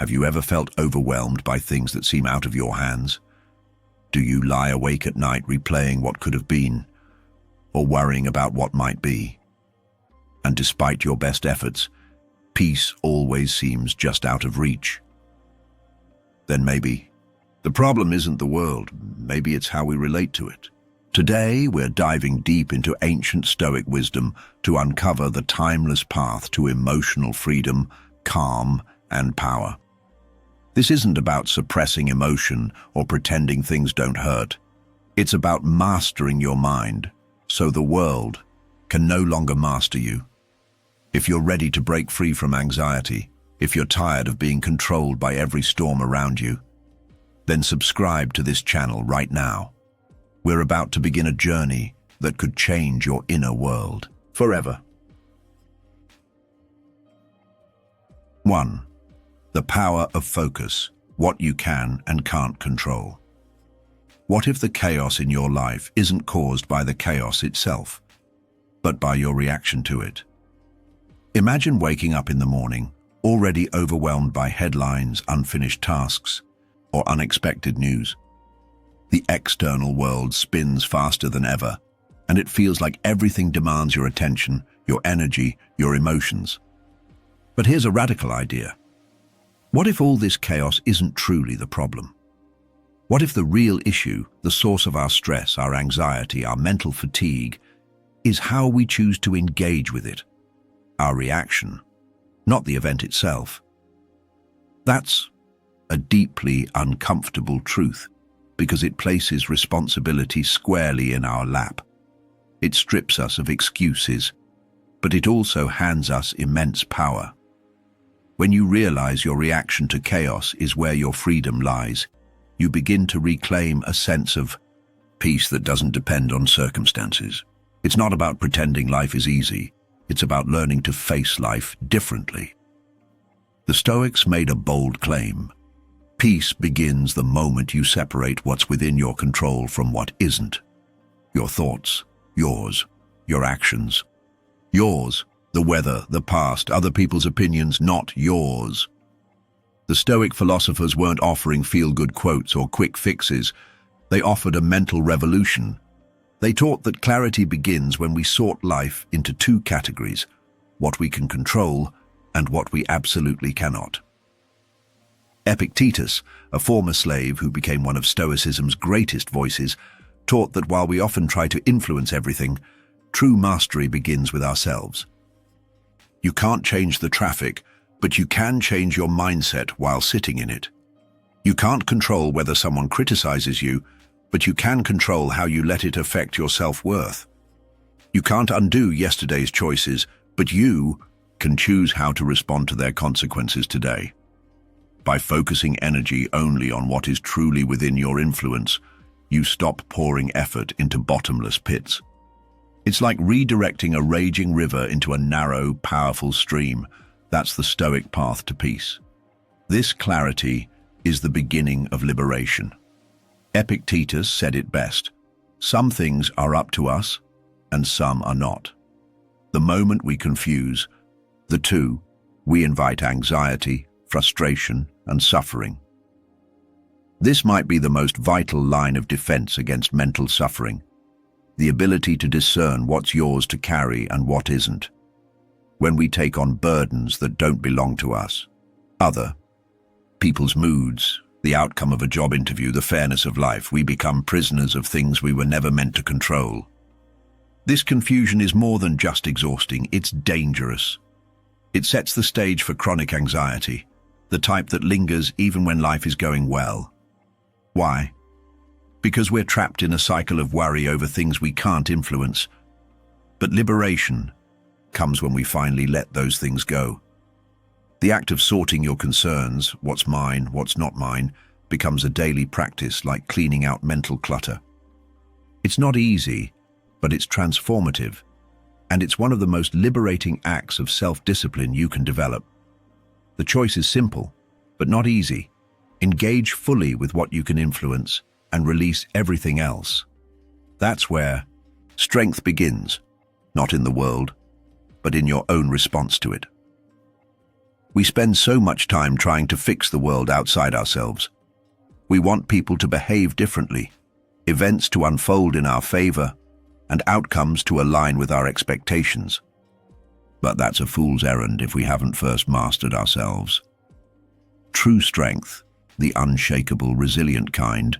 Have you ever felt overwhelmed by things that seem out of your hands? Do you lie awake at night replaying what could have been, or worrying about what might be? And despite your best efforts, peace always seems just out of reach. Then maybe the problem isn't the world, maybe it's how we relate to it. Today, we're diving deep into ancient Stoic wisdom to uncover the timeless path to emotional freedom, calm, and power. This isn't about suppressing emotion or pretending things don't hurt. It's about mastering your mind so the world can no longer master you. If you're ready to break free from anxiety, if you're tired of being controlled by every storm around you, then subscribe to this channel right now. We're about to begin a journey that could change your inner world forever. 1. The power of focus, what you can and can't control. What if the chaos in your life isn't caused by the chaos itself, but by your reaction to it? Imagine waking up in the morning, already overwhelmed by headlines, unfinished tasks, or unexpected news. The external world spins faster than ever, and it feels like everything demands your attention, your energy, your emotions. But here's a radical idea. What if all this chaos isn't truly the problem? What if the real issue, the source of our stress, our anxiety, our mental fatigue, is how we choose to engage with it? Our reaction, not the event itself. That's a deeply uncomfortable truth, because it places responsibility squarely in our lap. It strips us of excuses, but it also hands us immense power. When you realize your reaction to chaos is where your freedom lies, you begin to reclaim a sense of peace that doesn't depend on circumstances. It's not about pretending life is easy. It's about learning to face life differently. The Stoics made a bold claim. Peace begins the moment you separate what's within your control from what isn't. Your thoughts, yours. Your actions, yours. The weather, the past, other people's opinions, not yours. The Stoic philosophers weren't offering feel-good quotes or quick fixes. They offered a mental revolution. They taught that clarity begins when we sort life into two categories, what we can control and what we absolutely cannot. Epictetus, a former slave who became one of Stoicism's greatest voices, taught that while we often try to influence everything, true mastery begins with ourselves. You can't change the traffic, but you can change your mindset while sitting in it. You can't control whether someone criticizes you, but you can control how you let it affect your self-worth. You can't undo yesterday's choices, but you can choose how to respond to their consequences today. By focusing energy only on what is truly within your influence, you stop pouring effort into bottomless pits. It's like redirecting a raging river into a narrow, powerful stream. That's the Stoic path to peace. This clarity is the beginning of liberation. Epictetus said it best. Some things are up to us, and some are not. The moment we confuse the two, we invite anxiety, frustration, and suffering. This might be the most vital line of defense against mental suffering. The ability to discern what's yours to carry and what isn't. When we take on burdens that don't belong to us, other people's moods, the outcome of a job interview, the fairness of life, we become prisoners of things we were never meant to control. This confusion is more than just exhausting, it's dangerous. It sets the stage for chronic anxiety, the type that lingers even when life is going well. Why? Because we're trapped in a cycle of worry over things we can't influence. But liberation comes when we finally let those things go. The act of sorting your concerns, what's mine, what's not mine, becomes a daily practice like cleaning out mental clutter. It's not easy, but it's transformative, and it's one of the most liberating acts of self-discipline you can develop. The choice is simple, but not easy. Engage fully with what you can influence and release everything else. That's where strength begins, not in the world, but in your own response to it. We spend so much time trying to fix the world outside ourselves. We want people to behave differently, events to unfold in our favor, and outcomes to align with our expectations. But that's a fool's errand if we haven't first mastered ourselves. True strength, the unshakable, resilient kind,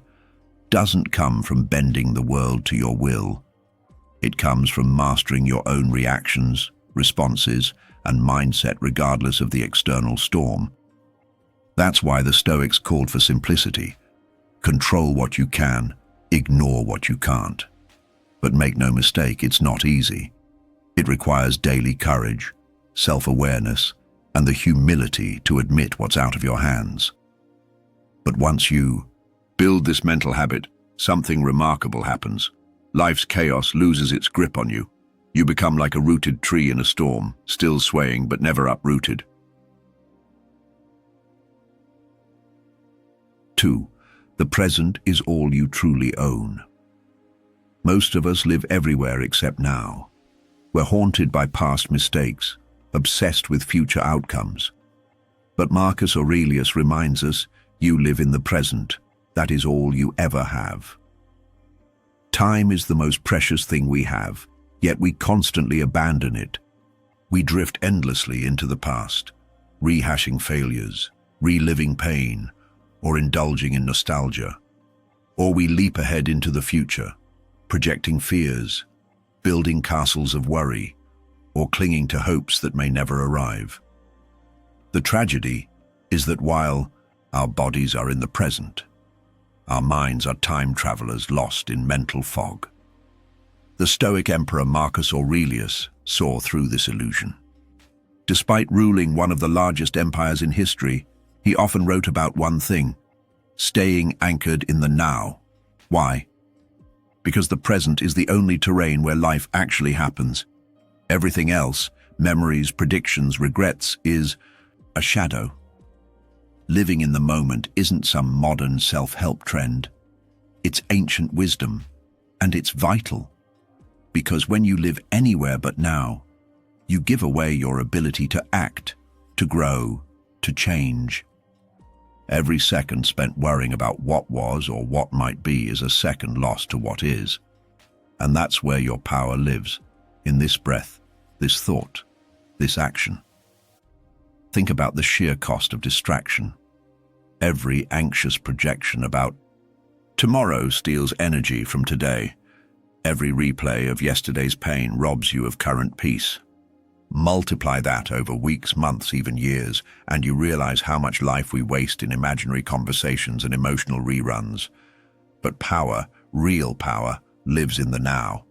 doesn't come from bending the world to your will. It comes from mastering your own reactions, responses, and mindset regardless of the external storm. That's why the Stoics called for simplicity. Control what you can, ignore what you can't. But make no mistake, it's not easy. It requires daily courage, self-awareness, and the humility to admit what's out of your hands. But once you build this mental habit, something remarkable happens. Life's chaos loses its grip on you. You become like a rooted tree in a storm, still swaying but never uprooted. 2. The present is all you truly own. Most of us live everywhere except now. We're haunted by past mistakes, obsessed with future outcomes. But Marcus Aurelius reminds us, you live in the present. That is all you ever have. Time is the most precious thing we have, yet we constantly abandon it. We drift endlessly into the past, rehashing failures, reliving pain, or indulging in nostalgia. Or we leap ahead into the future, projecting fears, building castles of worry, or clinging to hopes that may never arrive. The tragedy is that while our bodies are in the present, our minds are time travelers lost in mental fog. The Stoic emperor Marcus Aurelius saw through this illusion. Despite ruling one of the largest empires in history, he often wrote about one thing: staying anchored in the now. Why? Because the present is the only terrain where life actually happens. Everything else, memories, predictions, regrets, is a shadow. Living in the moment isn't some modern self-help trend. It's ancient wisdom, and it's vital. Because when you live anywhere but now, you give away your ability to act, to grow, to change. Every second spent worrying about what was or what might be is a second lost to what is. And that's where your power lives, in this breath, this thought, this action. Think about the sheer cost of distraction. Every anxious projection about tomorrow steals energy from today. Every replay of yesterday's pain robs you of current peace. Multiply that over weeks, months, even years, and you realize how much life we waste in imaginary conversations and emotional reruns. But power, real power, lives in the now.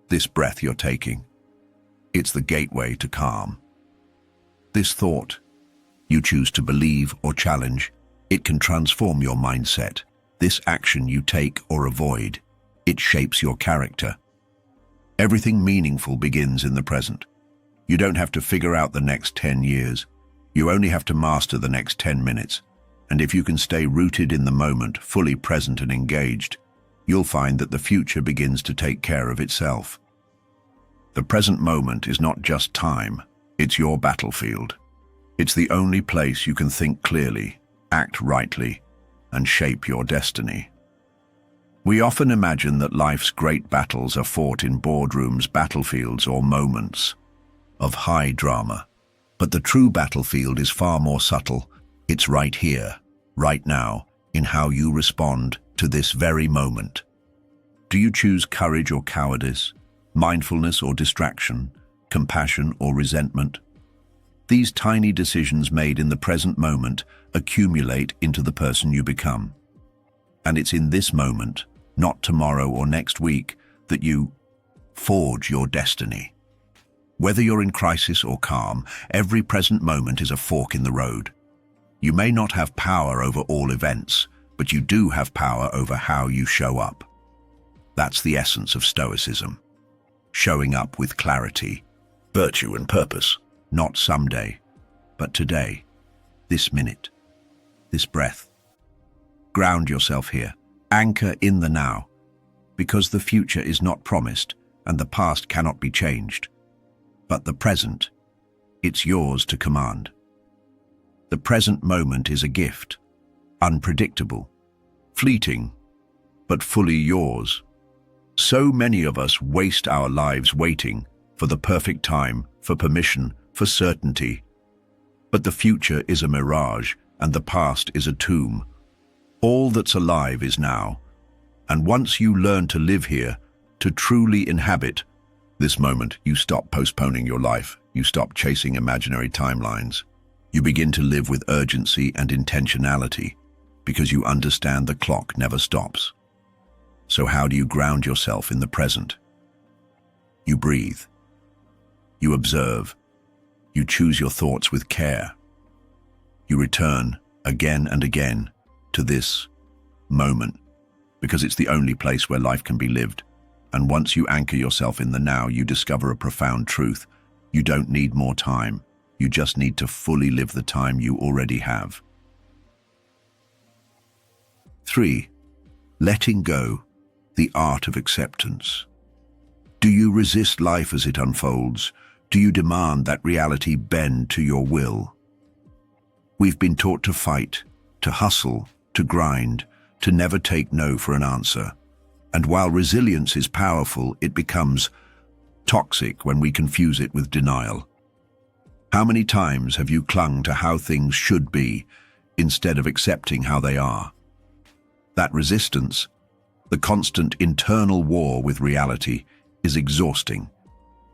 This breath you're taking. It's the gateway to calm. This thought, you choose to believe or challenge, it can transform your mindset. This action you take or avoid, it shapes your character. Everything meaningful begins in the present. You don't have to figure out the next 10 years. You only have to master the next 10 minutes. And if you can stay rooted in the moment, fully present and engaged, you'll find that the future begins to take care of itself. The present moment is not just time, it's your battlefield. It's the only place you can think clearly, act rightly, and shape your destiny. We often imagine that life's great battles are fought in boardrooms, battlefields, or moments of high drama. But the true battlefield is far more subtle. It's right here, right now, in how you respond to this very moment. Do you choose courage or cowardice, mindfulness or distraction, compassion or resentment? These tiny decisions made in the present moment accumulate into the person you become. And it's in this moment, not tomorrow or next week, that you forge your destiny. Whether you're in crisis or calm, every present moment is a fork in the road. You may not have power over all events, but you do have power over how you show up. That's the essence of Stoicism. Showing up with clarity, virtue and purpose, not someday, but today, this minute, this breath. Ground yourself here. Anchor in the now, because the future is not promised and the past cannot be changed. But the present, it's yours to command. The present moment is a gift, unpredictable, fleeting, but fully yours. So many of us waste our lives waiting for the perfect time, for permission, for certainty. But the future is a mirage, and the past is a tomb. All that's alive is now, and once you learn to live here, to truly inhabit this moment, you stop postponing your life, you stop chasing imaginary timelines. You begin to live with urgency and intentionality, because you understand the clock never stops. So how do you ground yourself in the present? You breathe. You observe. You choose your thoughts with care. You return again and again to this moment, because it's the only place where life can be lived. And once you anchor yourself in the now, you discover a profound truth. You don't need more time. You just need to fully live the time you already have. 3. Letting go, the art of acceptance. Do you resist life as it unfolds? Do you demand that reality bend to your will? We've been taught to fight, to hustle, to grind, to never take no for an answer. And while resilience is powerful, it becomes toxic when we confuse it with denial. How many times have you clung to how things should be instead of accepting how they are? That resistance, the constant internal war with reality, is exhausting.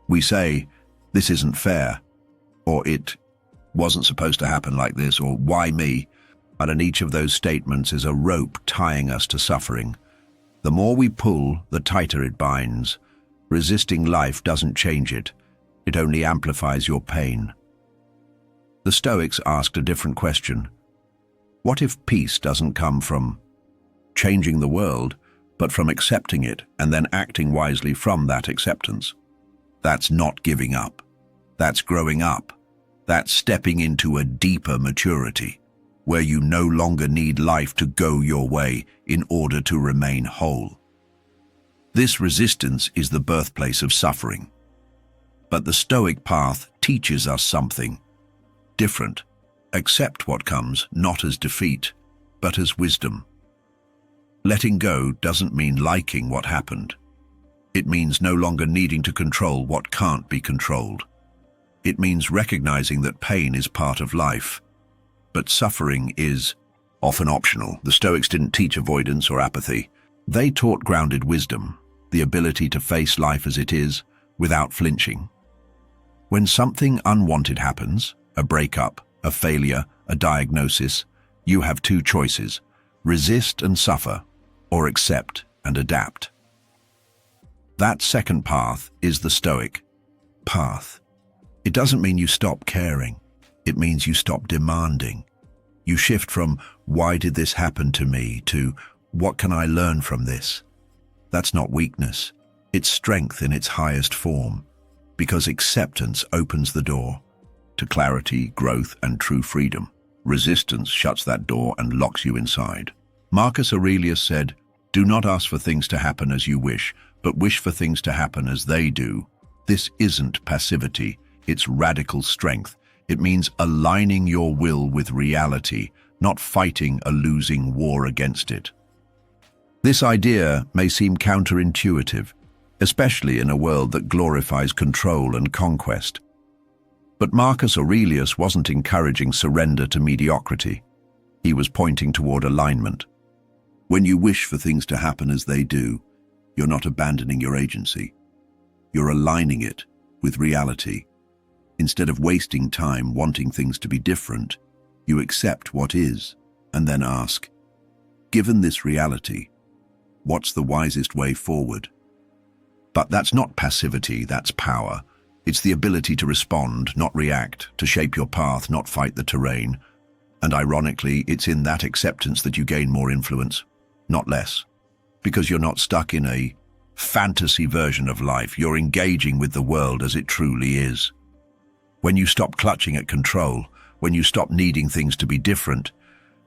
We say, "This isn't fair," or "It wasn't supposed to happen like this," or "Why me?" And each of those statements is a rope tying us to suffering. The more we pull, the tighter it binds. Resisting life doesn't change it. It only amplifies your pain. The Stoics asked a different question. What if peace doesn't come from changing the world, but from accepting it and then acting wisely from that acceptance? That's not giving up. That's growing up. That's stepping into a deeper maturity, where you no longer need life to go your way in order to remain whole. This resistance is the birthplace of suffering. But the Stoic path teaches us something different. Accept what comes, not as defeat, but as wisdom. Letting go doesn't mean liking what happened. It means no longer needing to control what can't be controlled. It means recognizing that pain is part of life, but suffering is often optional. The Stoics didn't teach avoidance or apathy. They taught grounded wisdom, the ability to face life as it is without flinching. When something unwanted happens, a breakup, a failure, a diagnosis, you have two choices: resist and suffer, or accept and adapt. That second path is the Stoic path. It doesn't mean you stop caring. It means you stop demanding. You shift from "Why did this happen to me?" to "What can I learn from this?" That's not weakness. It's strength in its highest form, because acceptance opens the door to clarity, growth, and true freedom. Resistance shuts that door and locks you inside. Marcus Aurelius said, "Do not ask for things to happen as you wish, but wish for things to happen as they do." This isn't passivity, it's radical strength. It means aligning your will with reality, not fighting a losing war against it. This idea may seem counterintuitive, especially in a world that glorifies control and conquest. But Marcus Aurelius wasn't encouraging surrender to mediocrity. He was pointing toward alignment. When you wish for things to happen as they do, you're not abandoning your agency. You're aligning it with reality. Instead of wasting time wanting things to be different, you accept what is, and then ask, given this reality, what's the wisest way forward? But that's not passivity, that's power. It's the ability to respond, not react, to shape your path, not fight the terrain. And ironically, it's in that acceptance that you gain more influence, not less. Because you're not stuck in a fantasy version of life, you're engaging with the world as it truly is. When you stop clutching at control, when you stop needing things to be different,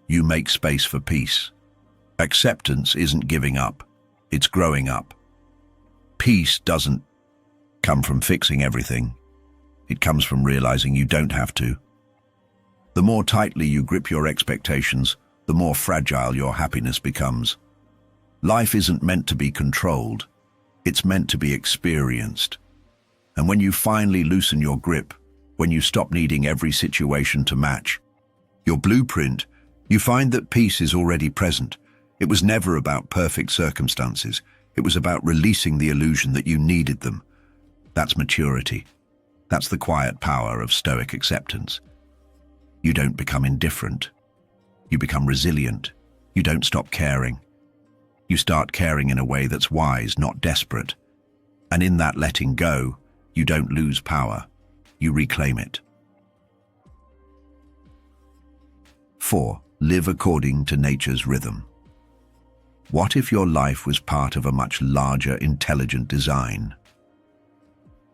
you make space for peace. Acceptance isn't giving up, it's growing up. Peace doesn't come from fixing everything. It comes from realizing you don't have to. The more tightly you grip your expectations, the more fragile your happiness becomes. Life isn't meant to be controlled. It's meant to be experienced. And when you finally loosen your grip, when you stop needing every situation to match your blueprint, you find that peace is already present. It was never about perfect circumstances. It was about releasing the illusion that you needed them. That's maturity. That's the quiet power of Stoic acceptance. You don't become indifferent. You become resilient. You don't stop caring. You start caring in a way that's wise, not desperate. And in that letting go, you don't lose power. You reclaim it. 4. Live according to nature's rhythm. What if your life was part of a much larger, intelligent design?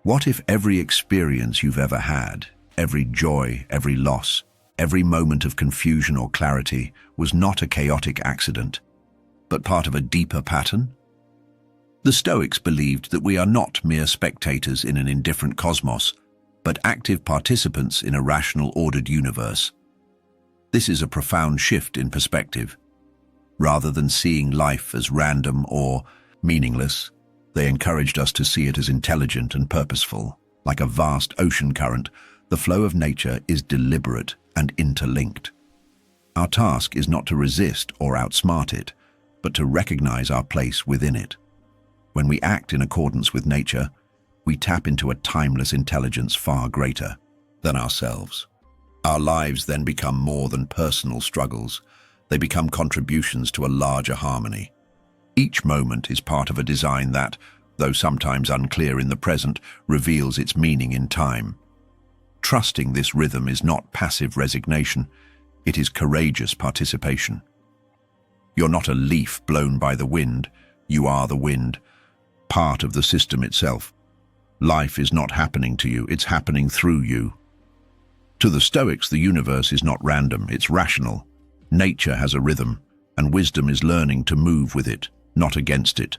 What if every experience you've ever had, every joy, every loss, every moment of confusion or clarity was not a chaotic accident, but part of a deeper pattern? The Stoics believed that we are not mere spectators in an indifferent cosmos, but active participants in a rational, ordered universe. This is a profound shift in perspective. Rather than seeing life as random or meaningless, they encouraged us to see it as intelligent and purposeful. Like a vast ocean current, the flow of nature is deliberate and interlinked. Our task is not to resist or outsmart it, but to recognize our place within it. When we act in accordance with nature, we tap into a timeless intelligence far greater than ourselves. Our lives then become more than personal struggles. They become contributions to a larger harmony. Each moment is part of a design that, though sometimes unclear in the present, reveals its meaning in time. Trusting this rhythm is not passive resignation, it is courageous participation. You're not a leaf blown by the wind, you are the wind, part of the system itself. Life is not happening to you, it's happening through you. To the Stoics, the universe is not random, it's rational. Nature has a rhythm, and wisdom is learning to move with it, not against it.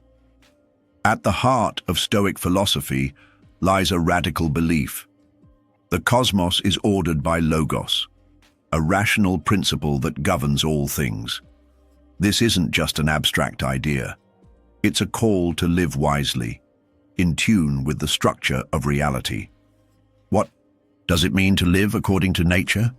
At the heart of Stoic philosophy lies a radical belief. The cosmos is ordered by logos, a rational principle that governs all things. This isn't just an abstract idea. It's a call to live wisely, in tune with the structure of reality. What does it mean to live according to nature?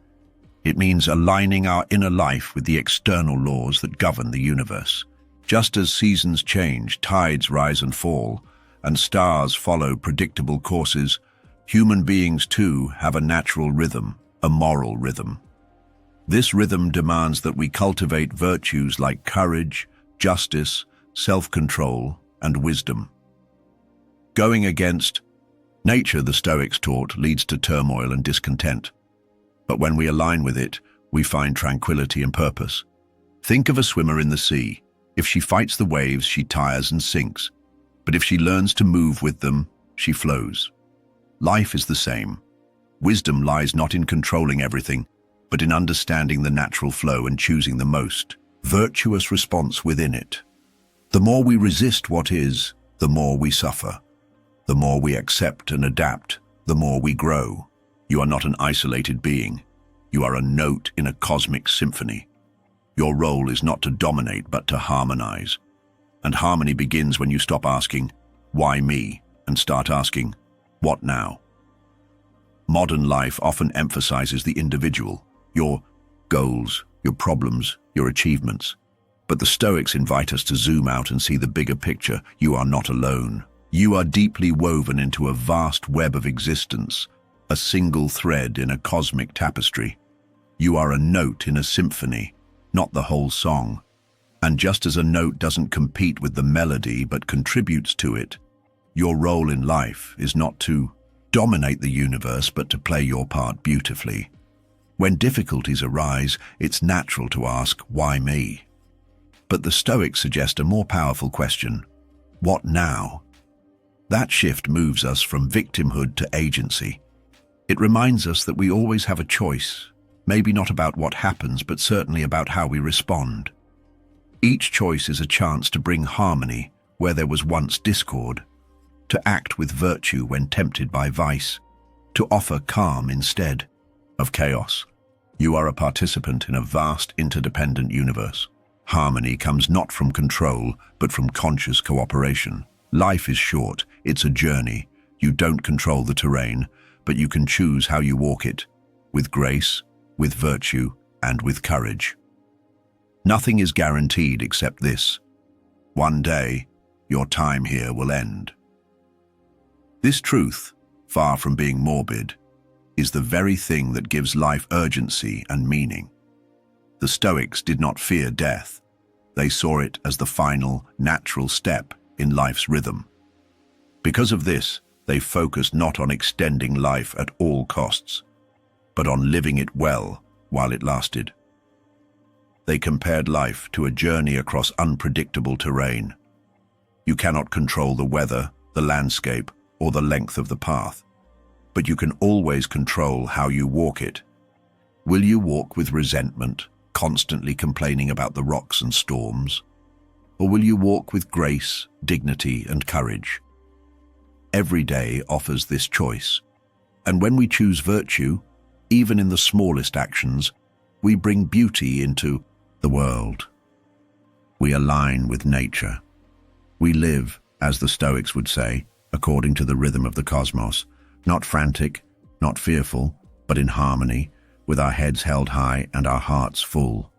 It means aligning our inner life with the external laws that govern the universe. Just as seasons change, tides rise and fall, and stars follow predictable courses, human beings too have a natural rhythm, a moral rhythm. This rhythm demands that we cultivate virtues like courage, justice, self-control, and wisdom. Going against nature, the Stoics taught, leads to turmoil and discontent. But when we align with it, we find tranquility and purpose. Think of a swimmer in the sea. If she fights the waves, she tires and sinks. But if she learns to move with them, she flows. Life is the same. Wisdom lies not in controlling everything, but in understanding the natural flow and choosing the most virtuous response within it. The more we resist what is, the more we suffer. The more we accept and adapt, the more we grow. You are not an isolated being. You are a note in a cosmic symphony. Your role is not to dominate, but to harmonize. And harmony begins when you stop asking, "Why me?" and start asking, "What now?" Modern life often emphasizes the individual, your goals, your problems, your achievements. But the Stoics invite us to zoom out and see the bigger picture. You are not alone. You are deeply woven into a vast web of existence, a single thread in a cosmic tapestry. You are a note in a symphony, not the whole song. And just as a note doesn't compete with the melody but contributes to it, your role in life is not to dominate the universe but to play your part beautifully. When difficulties arise, it's natural to ask, "Why me?" But the Stoics suggest a more powerful question: what now? That shift moves us from victimhood to agency. It reminds us that we always have a choice, maybe not about what happens, but certainly about how we respond. Each choice is a chance to bring harmony where there was once discord, to act with virtue when tempted by vice, to offer calm instead of chaos. You are a participant in a vast interdependent universe. Harmony comes not from control, but from conscious cooperation. Life is short, it's a journey. You don't control the terrain, but you can choose how you walk it, with grace, with virtue, and with courage. Nothing is guaranteed except this. One day, your time here will end. This truth, far from being morbid, is the very thing that gives life urgency and meaning. The Stoics did not fear death. They saw it as the final, natural step in life's rhythm. Because of this, they focused not on extending life at all costs, but on living it well while it lasted. They compared life to a journey across unpredictable terrain. You cannot control the weather, the landscape, or the length of the path, but you can always control how you walk it. Will you walk with resentment, constantly complaining about the rocks and storms? Or will you walk with grace, dignity, and courage? Every day offers this choice. And when we choose virtue, even in the smallest actions, we bring beauty into the world. We align with nature. We live, as the Stoics would say, according to the rhythm of the cosmos, not frantic, not fearful, but in harmony, with our heads held high and our hearts full.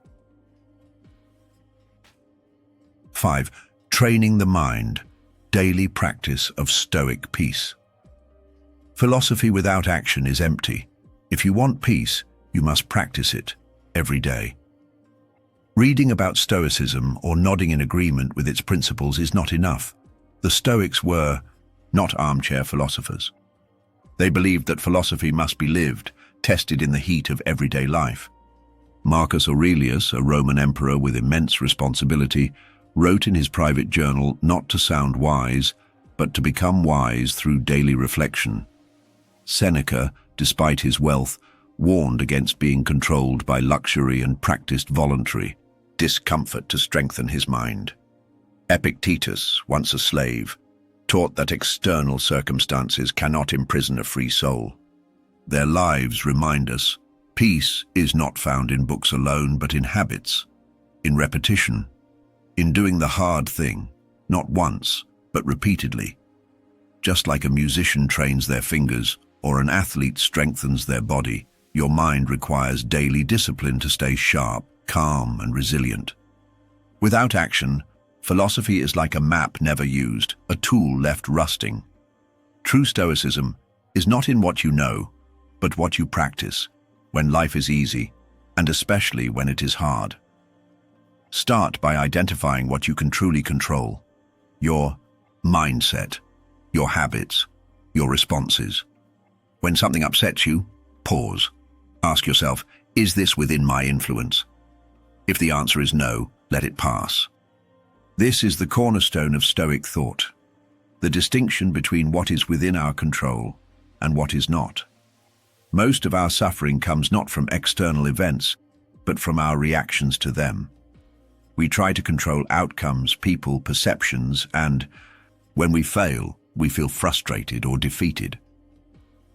5. Training the mind, daily practice of Stoic peace. Philosophy without action is empty. If you want peace, you must practice it every day. Reading about Stoicism or nodding in agreement with its principles is not enough. The Stoics were not armchair philosophers. They believed that philosophy must be lived, tested in the heat of everyday life. Marcus Aurelius, a Roman emperor with immense responsibility, wrote in his private journal not to sound wise, but to become wise through daily reflection. Seneca, despite his wealth, warned against being controlled by luxury and practiced voluntary discomfort to strengthen his mind. Epictetus, once a slave, taught that external circumstances cannot imprison a free soul. Their lives remind us, peace is not found in books alone, but in habits, in repetition, in doing the hard thing, not once, but repeatedly. Just like a musician trains their fingers or an athlete strengthens their body, your mind requires daily discipline to stay sharp, calm, and resilient. Without action, philosophy is like a map never used, a tool left rusting. True Stoicism is not in what you know, but what you practice, when life is easy, and especially when it is hard. Start by identifying what you can truly control: your mindset, your habits, your responses. When something upsets you, pause. Ask yourself, is this within my influence? If the answer is no, let it pass. This is the cornerstone of Stoic thought, the distinction between what is within our control and what is not. Most of our suffering comes not from external events, but from our reactions to them. We try to control outcomes, people, perceptions, and when we fail, we feel frustrated or defeated.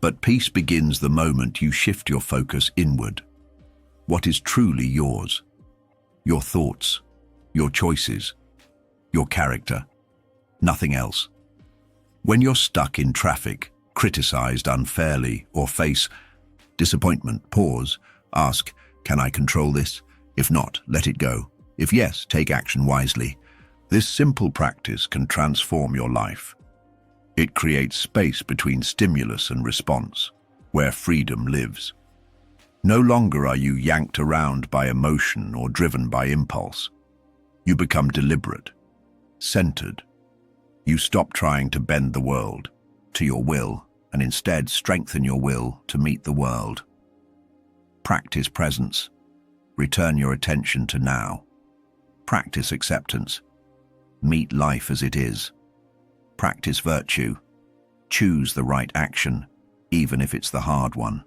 But peace begins the moment you shift your focus inward. What is truly yours? Your thoughts, your choices, your character, nothing else. When you're stuck in traffic, criticized unfairly, or face disappointment, pause, ask, can I control this? If not, let it go. If yes, take action wisely. This simple practice can transform your life. It creates space between stimulus and response, where freedom lives. No longer are you yanked around by emotion or driven by impulse. You become deliberate, centered. You stop trying to bend the world to your will and instead strengthen your will to meet the world. Practice presence. Return your attention to now. Practice acceptance. Meet life as it is. Practice virtue. Choose the right action, even if it's the hard one.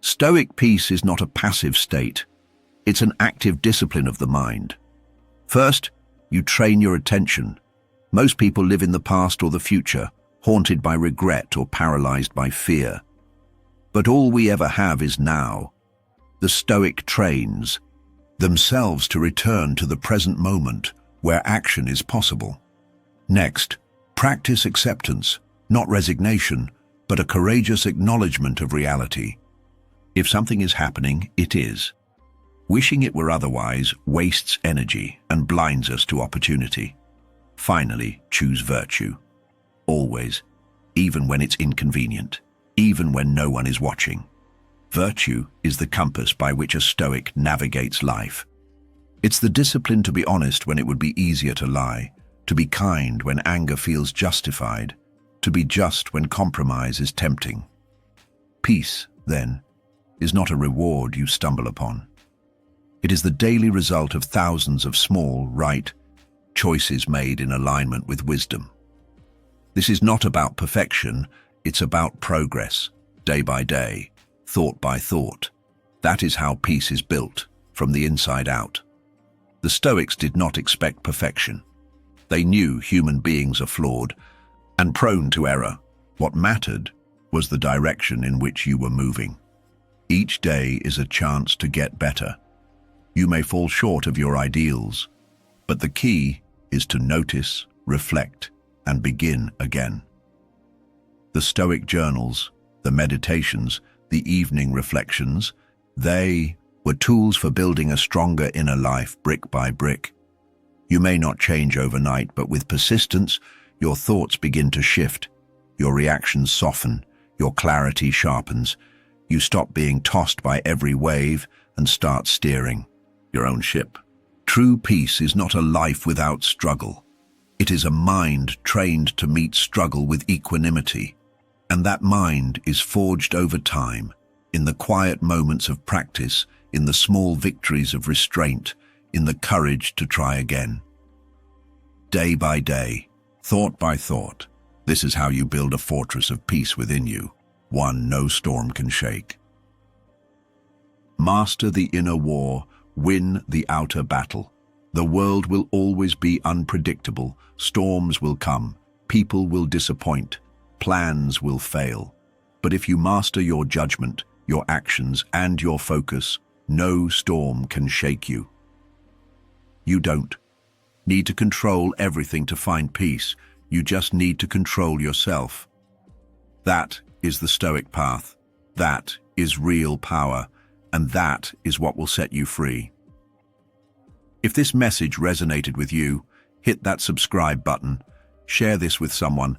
Stoic peace is not a passive state. It's an active discipline of the mind. First, you train your attention. Most people live in the past or the future, haunted by regret or paralyzed by fear. But all we ever have is now. The Stoic trains themselves to return to the present moment where action is possible. Next, practice acceptance, not resignation, but a courageous acknowledgement of reality. If something is happening, it is. Wishing it were otherwise wastes energy and blinds us to opportunity. Finally, choose virtue. Always, even when it's inconvenient, even when no one is watching. Virtue is the compass by which a Stoic navigates life. It's the discipline to be honest when it would be easier to lie, to be kind when anger feels justified, to be just when compromise is tempting. Peace, then, is not a reward you stumble upon. It is the daily result of thousands of small, right choices made in alignment with wisdom. This is not about perfection, it's about progress, day by day, thought by thought. That is how peace is built, from the inside out. The Stoics did not expect perfection. They knew human beings are flawed and prone to error. What mattered was the direction in which you were moving. Each day is a chance to get better. You may fall short of your ideals, but the key is to notice, reflect, and begin again. The Stoic journals, the meditations, the evening reflections, they were tools for building a stronger inner life brick by brick. You may not change overnight, but with persistence, your thoughts begin to shift, your reactions soften, your clarity sharpens. You stop being tossed by every wave and start steering your own ship. True peace is not a life without struggle. It is a mind trained to meet struggle with equanimity. And that mind is forged over time, in the quiet moments of practice, in the small victories of restraint, in the courage to try again. Day by day, thought by thought, this is how you build a fortress of peace within you, one no storm can shake. Master the inner war, win the outer battle. The world will always be unpredictable, storms will come, people will disappoint, plans will fail. But if you master your judgment, your actions, and your focus, no storm can shake you. You don't need to control everything to find peace. You just need to control yourself. That is the Stoic path. That is real power, and that is what will set you free. If this message resonated with you, hit that subscribe button, share this with someone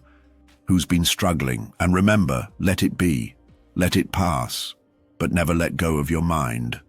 who's been struggling, and remember, let it be, let it pass, but never let go of your mind.